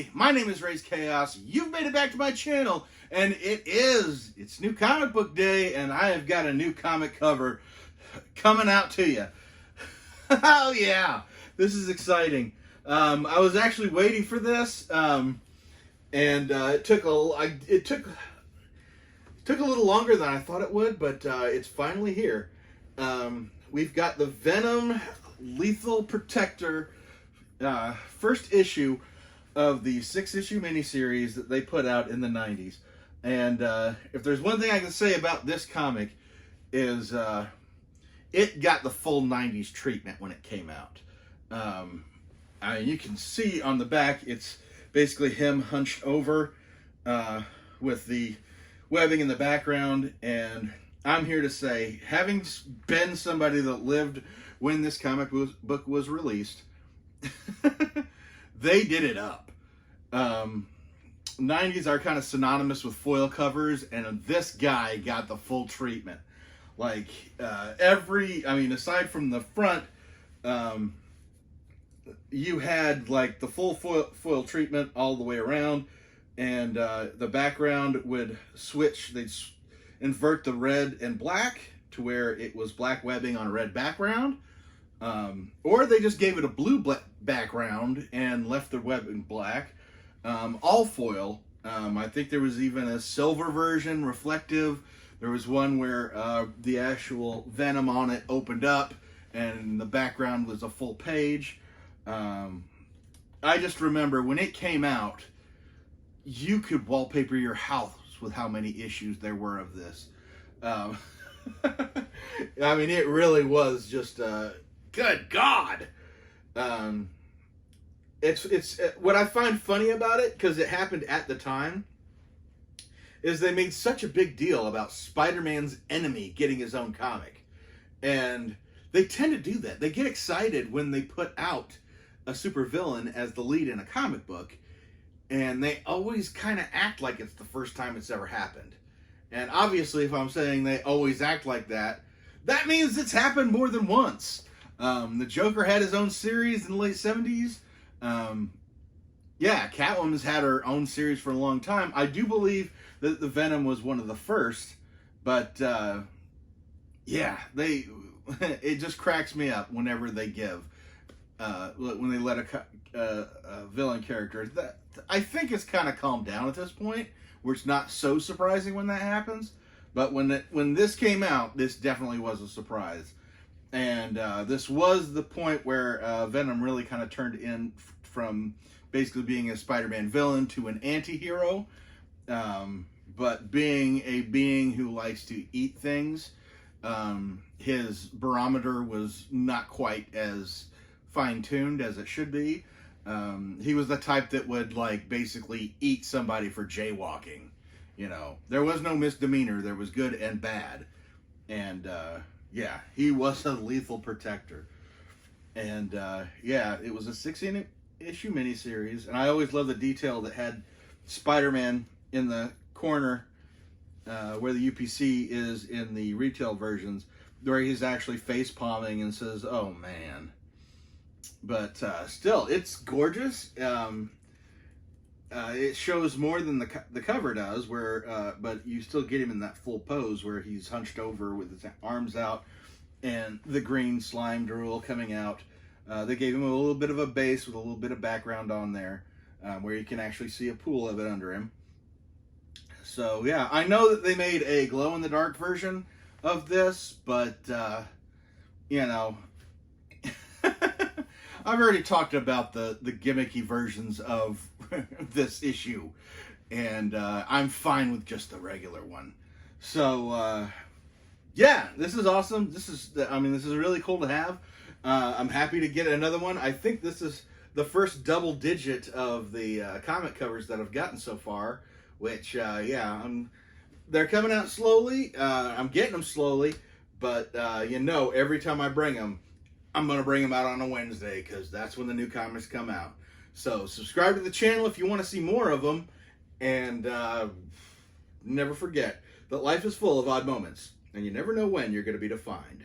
everybody, my name is Raze Chaos. You've made it back to my channel, and it's new comic book day, and I have got a new comic cover coming out to you. Oh yeah, this is exciting. I was actually waiting for this, and it took a little longer than I thought it would, but it's finally here. We've got the Venom Lethal Protector first issue of the 6-issue miniseries that they put out in the 90s. And if there's one thing I can say about this comic is it got the full 90s treatment when it came out. I mean, you can see on the back, it's basically him hunched over with the webbing in the background. And I'm here to say, having been somebody that lived when this comic book was released, they did it up. 90s are kind of synonymous with foil covers, and this guy got the full treatment. Like, aside from the front, you had like the full foil treatment all the way around, and the background would switch. They'd invert the red and black to where it was black webbing on a red background. Or they just gave it a blue background and left the webbing black. All foil. I think there was even a silver version, reflective. There was one where the actual Venom on it opened up and the background was a full page. I just remember when it came out, you could wallpaper your house with how many issues there were of this. I mean, it really was just... good God! It's what I find funny about it, because it happened at the time, is they made such a big deal about Spider-Man's enemy getting his own comic. And they tend to do that. They get excited when they put out a supervillain as the lead in a comic book, and they always kind of act like it's the first time it's ever happened. And obviously, if I'm saying they always act like that, that means it's happened more than once. The Joker had his own series in the late 70s. Yeah, Catwoman's had her own series for a long time. I do believe that the Venom was one of the first, but yeah, it just cracks me up whenever they give, when they let a villain character. That I think it's kind of calmed down at this point, where it's not so surprising when that happens. But when this came out, this definitely was a surprise. And this was the point where Venom really kind of turned in from basically being a Spider-Man villain to an anti-hero. But being a being who likes to eat things, his barometer was not quite as fine-tuned as it should be. He was the type that would like basically eat somebody for jaywalking. You know, there was no misdemeanor. There was good and bad. And yeah, he was a lethal protector. And yeah, it was a 6-issue miniseries. And I always loved the detail that had Spider-Man in the corner where the UPC is in the retail versions, where he's actually face palming and says, "Oh man." But still, it's gorgeous. It shows more than the cover does, but you still get him in that full pose where he's hunched over with his arms out and the green slime drool coming out. They gave him a little bit of a base with a little bit of background on there, where you can actually see a pool of it under him. So yeah, I know that they made a glow-in-the-dark version of this, but you know, I've already talked about the gimmicky versions of this issue, and I'm fine with just the regular one. So yeah, this is awesome. This is really cool to have. I'm happy to get another one. I think this is the first double digit of the comic covers that I've gotten so far, which yeah, they're coming out slowly. I'm getting them slowly, but you know, every time I bring them, I'm going to bring them out on a Wednesday, because that's when the new comics come out. So subscribe to the channel if you want to see more of them. And never forget that life is full of odd moments, and you never know when you're going to be defined.